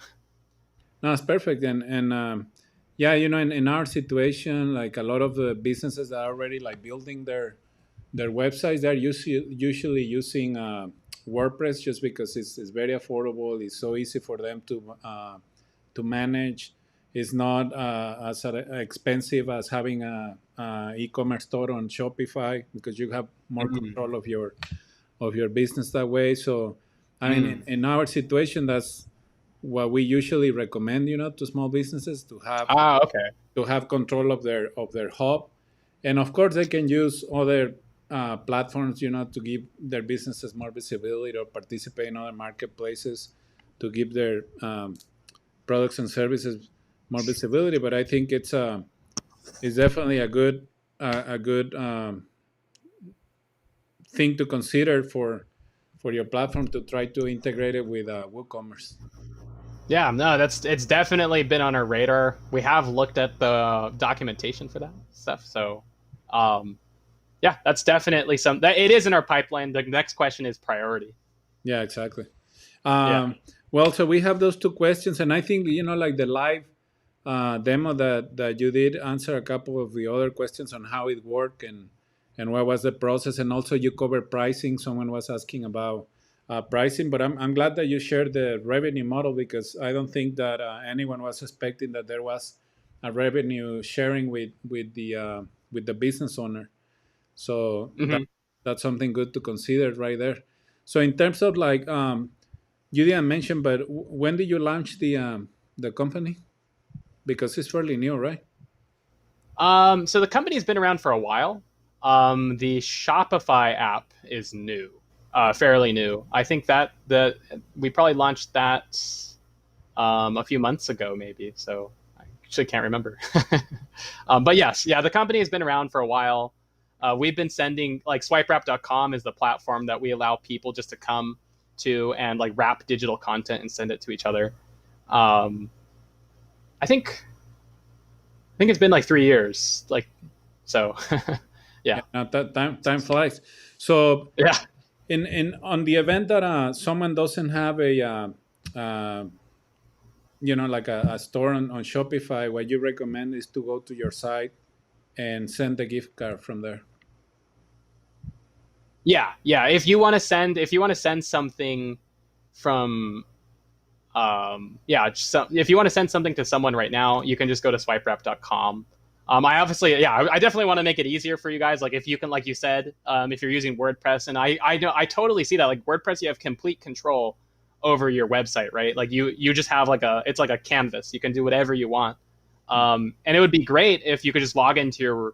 No, it's perfect. And yeah, in our situation, like a lot of the businesses that are already building their websites, they're usually using WordPress just because it's very affordable. It's so easy for them to manage. It's not as expensive as having a e-commerce store on Shopify because you have more control of your business that way. So, I mean, in our situation, that's what we usually recommend, to small businesses okay. to have control of their hub, and of course they can use other platforms, to give their businesses more visibility or participate in other marketplaces to give their products and services more visibility. But I think it's definitely a good thing to consider for your platform to try to integrate it with WooCommerce. Yeah, no, it's definitely been on our radar. We have looked at the documentation for that stuff. So, yeah, that's definitely that it is in our pipeline. The next question is priority. Yeah, exactly. Yeah. Well, so we have those two questions, and I think the live demo that you did answer a couple of the other questions on how it worked and what was the process, and also you covered pricing. Someone was asking about pricing, but I'm glad that you shared the revenue model because I don't think that anyone was expecting that there was a revenue sharing with the business owner. So Mm-hmm. that's something good to consider right there. So in terms of you didn't mention, but when did you launch the company? Because it's fairly new, right? So the company's been around for a while. The Shopify app is new, fairly new. I think that we probably launched that a few months ago, maybe. So I actually can't remember. But yes, yeah, the company has been around for a while. We've been sending swipewrap.com is the platform that we allow people just to come to and wrap digital content and send it to each other. Um, I think it's been 3 years. So yeah. Yeah, that time flies. So Yeah. in on the event that someone doesn't have a store on Shopify, what you recommend is to go to your site and send the gift card from there. Yeah. If you want to send something from if you want to send something to someone right now, you can just go to swipewrap.com. I definitely want to make it easier for you guys. If you can, like you said, if you're using WordPress, and I know I totally see that. WordPress, you have complete control over your website, right? Like you just have like it's like a canvas. You can do whatever you want. And it would be great if you could just log into your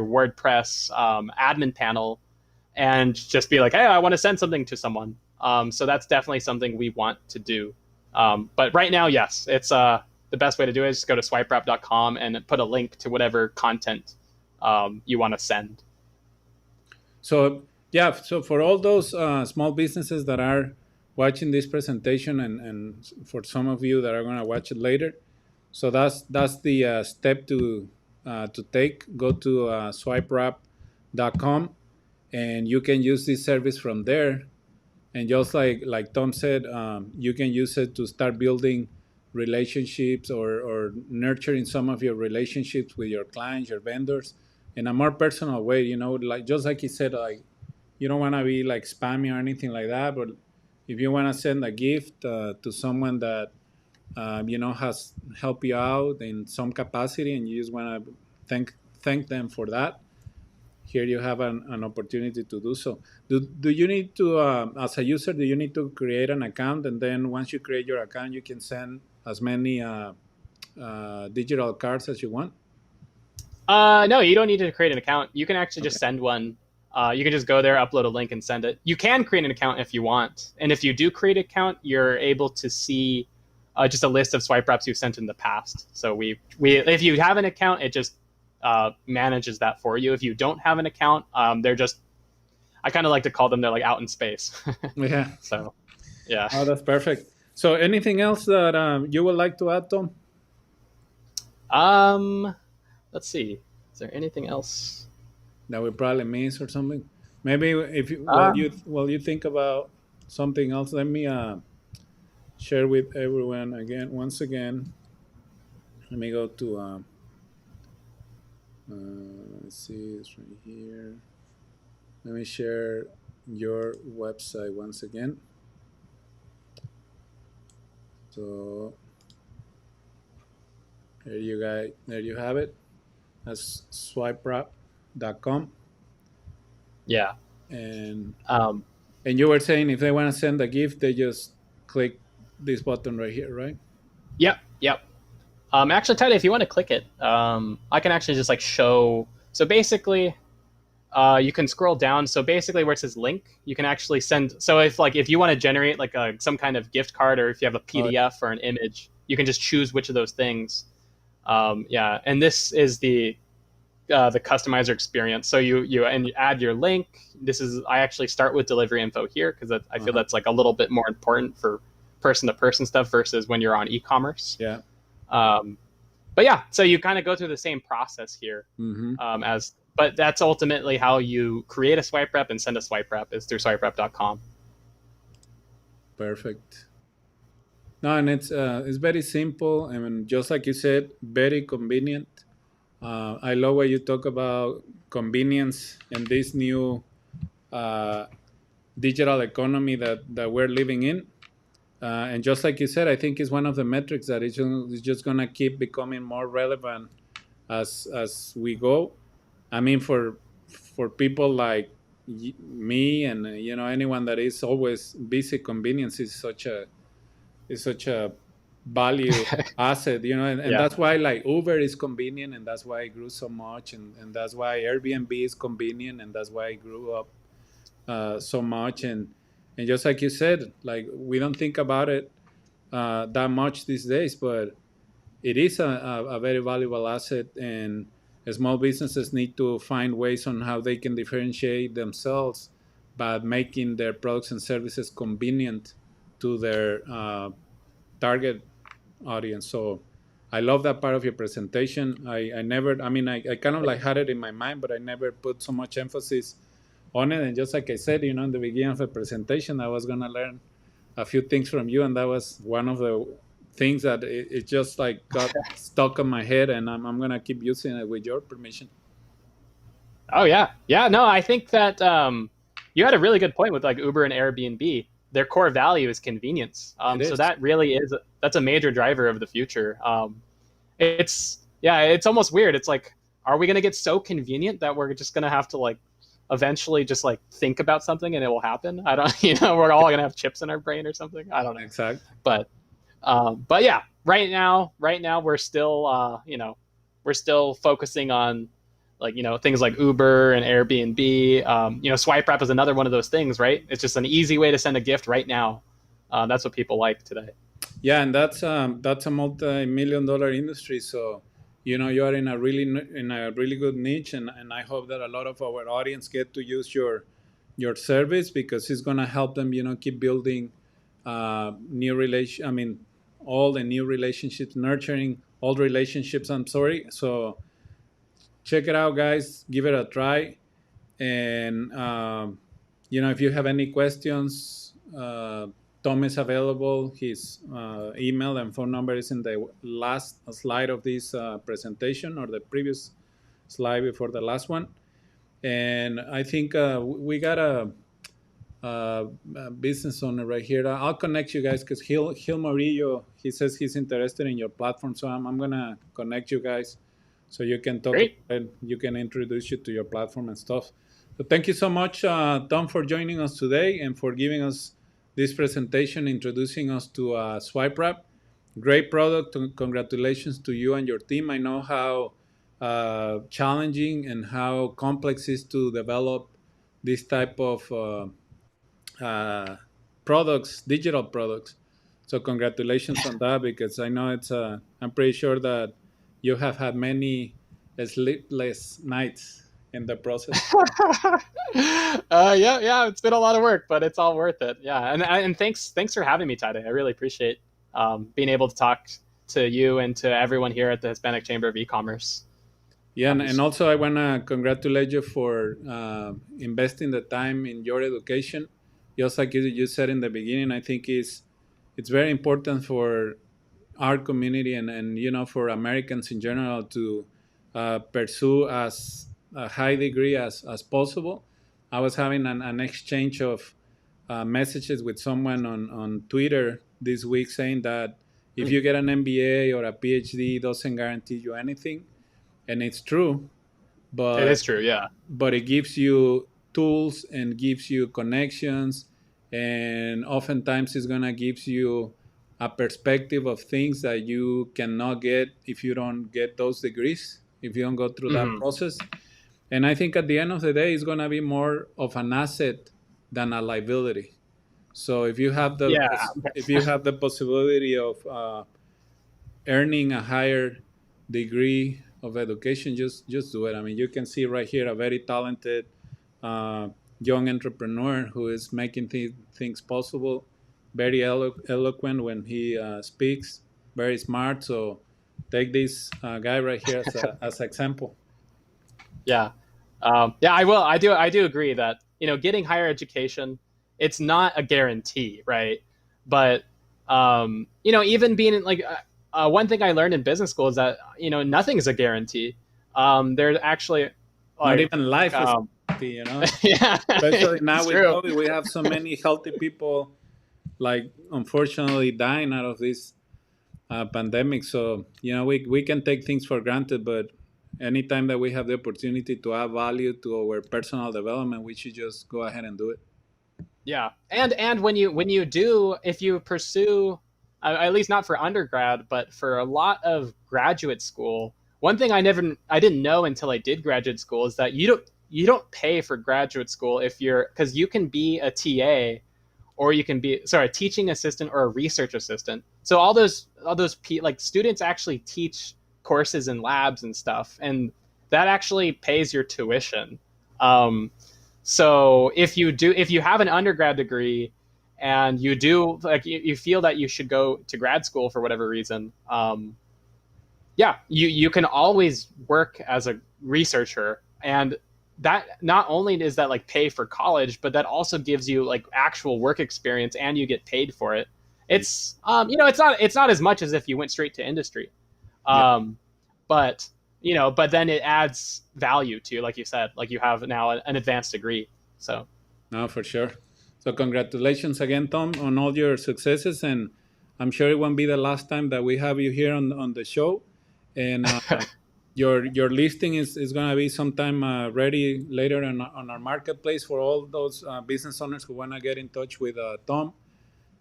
WordPress admin panel and just be like, hey, I want to send something to someone. So that's definitely something we want to do. But right now, yes, it's the best way to do it is just go to swipewrap.com and put a link to whatever content you want to send. So yeah, so for all those small businesses that are watching this presentation, and for some of you that are going to watch it later, so that's the step to take. Go to swipewrap.com, and you can use this service from there. And just like Tom said, you can use it to start building relationships, or nurturing some of your relationships with your clients, your vendors, in a more personal way. Like just like he said, like you don't want to be like spammy or anything like that. But if you want to send a gift to someone that has helped you out in some capacity, and you just want to thank them for that, here you have an opportunity to do so. Do you need to, as a user, do you need to create an account, and then once you create your account, you can send as many digital cards as you want? No, you don't need to create an account. You can actually Okay. just send one. You can just go there, upload a link, and send it. You can create an account if you want, and if you do create an account, you're able to see just a list of swipe wraps you've sent in the past. So we if you have an account, it just manages that for you. If you don't have an account, they're just I kind of like to call them they're like out in space. Yeah. So yeah. Oh, that's perfect. So anything else that you would like to add, Tom? Um, let's see. Is there anything else? That we probably missed or something? Maybe if you Um, while you think about something else, let me share with everyone again. Once again, let me go to let's see, it's right here. Let me share your website once again. So there you have it. That's swipewrap.com. yeah. And Um, and you were saying if they want to send a gift, they just click this button right here, right? yep. Yep. Actually, Ted, if you want to click it, I can actually just like show. So basically, you can scroll down. So basically, where it says link, you can actually send. So if you want to generate like some kind of gift card, or if you have a Oh, PDF or an image, you can just choose which of those things. Yeah, and this is the customizer experience. So you add your link. This is I actually start with delivery info here because I feel uh-huh. that's like a little bit more important for person to person stuff versus when you're on e-commerce. Yeah. Um, but yeah, so you kind of go through the same process here Mm-hmm. but that's ultimately how you create a swipe rep and send a swipe rep is through swipewrap.com. Perfect. No, and it's very simple. I mean, just like you said, very convenient. I love when you talk about convenience and this new uh, digital economy that we're living in. And just like you said, I think it's one of the metrics that is just gonna keep becoming more relevant as we go. I mean, for people like me, and anyone that is always busy, convenience is such a value asset, and Yeah. that's why like Uber is convenient, and that's why it grew so much, and that's why Airbnb is convenient, and that's why it grew up so much. And just like you said, like we don't think about it that much these days, but it is a very valuable asset, and small businesses need to find ways on how they can differentiate themselves by making their products and services convenient to their target audience. So I love that part of your presentation. I never, I mean, I kind of like had it in my mind, but I never put so much emphasis on it. And just like I said, in the beginning of the presentation, I was going to learn a few things from you. And that was one of the things that it just like got stuck on my head. And I'm going to keep using it with your permission. Oh yeah, yeah. No, I think that you had a really good point with like Uber and Airbnb. Their core value is convenience. It So is. that really is that's a major driver of the future. It's almost weird. It's like, are we going to get so convenient that we're just going to have to like eventually just like think about something and it will happen. I don't, we're all gonna have chips in our brain or something. I don't know, Exact. but yeah, right now we're still, we're still focusing on like things like Uber and Airbnb. Swipewrap is another one of those things, right? It's just an easy way to send a gift right now. That's what people like today. Yeah, and that's a multi-million-dollar industry. So, you are in a really good niche, and I hope that a lot of our audience get to use your service because it's gonna help them, keep building new relation. I mean, all the new relationships, nurturing old relationships. I'm sorry. So check it out, guys. Give it a try. And if you have any questions, Tom is available. His email and phone number is in the last slide of this presentation, or the previous slide before the last one. And I think we got a business owner right here. I'll connect you guys because Gil Morillo, he says he's interested in your platform. So I'm gonna connect you guys so you can talk Great. about it. You can introduce you to your platform and stuff. So thank you so much, Tom, for joining us today and for giving us this presentation, introducing us to SwipeWrap. Great product. Congratulations to you and your team. I know how challenging and how complex it is to develop this type of uh, products, digital products. So congratulations on that, because I know I'm pretty sure that you have had many sleepless nights in the process. Yeah, it's been a lot of work, but it's all worth it. Yeah, and thanks for having me today. I really appreciate being able to talk to you and to everyone here at the Hispanic Chamber of E-commerce. Yeah, and also I want to congratulate you for investing the time in your education. Just like you said in the beginning, I think it's very important for our community, and for Americans in general to pursue as a high degree as possible. I was having an exchange of messages with someone on Twitter this week saying that if Mm. you get an MBA or a PhD, it doesn't guarantee you anything, and it's true, It but is true, yeah. it gives you tools and gives you connections, and oftentimes it's gonna gives you a perspective of things that you cannot get if you don't get those degrees, if you don't go through that Hmm. process. And I think at the end of the day, it's gonna be more of an asset than a liability. So Yeah. if you have the possibility of earning a higher degree of education, just do it. I mean, you can see right here a very talented uh, young entrepreneur who is making things possible. Very eloquent when he speaks. Very smart. So take this guy right here as example. Yeah. Yeah, I will. I do agree that getting higher education, it's not a guarantee, right? But even being in, like, one thing I learned in business school is that nothing is a guarantee. There's actually Not like, even life is um, healthy. yeah, Especially now it's with true. COVID, we have so many healthy people, like, unfortunately dying out of this pandemic. So we can take things for granted, but anytime that we have the opportunity to add value to our personal development, we should just go ahead and do it. Yeah, and when you do, if you pursue, at least not for undergrad, but for a lot of graduate school, one thing I didn't know until I did graduate school is that you don't pay for graduate school if you're because you can be a TA, or you can be, sorry, a teaching assistant or a research assistant. So like students actually teach courses in labs and stuff, and that actually pays your tuition. Um, so if you have an undergrad degree and you do, like, you feel that you should go to grad school for whatever reason, yeah, you can always work as a researcher, and that not only is that like pay for college, but that also gives you like actual work experience, and you get paid for it. It's it's not as much as if you went straight to industry, Yeah, um, but but then it adds value to, like you said, like you have now an advanced degree. So no, for sure. So congratulations again, Tom, on all your successes, and I'm sure it won't be the last time that we have you here on the show. And your listing is going to be sometime ready later on our marketplace for all those business owners who want to get in touch with Tom.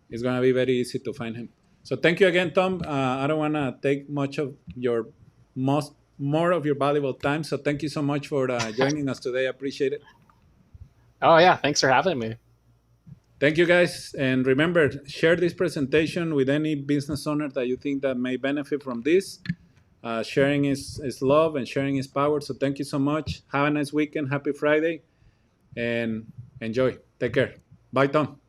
It's going to be very easy to find him. So thank you again, Tom. I don't want to take much of your most more of your valuable time. So thank you so much for joining us today. I appreciate it. Oh yeah, thanks for having me. Thank you, guys. And remember, share this presentation with any business owner that you think that may benefit from this. Sharing is love and sharing is power. So thank you so much. Have a nice weekend. Happy Friday and enjoy. Take care. Bye, Tom.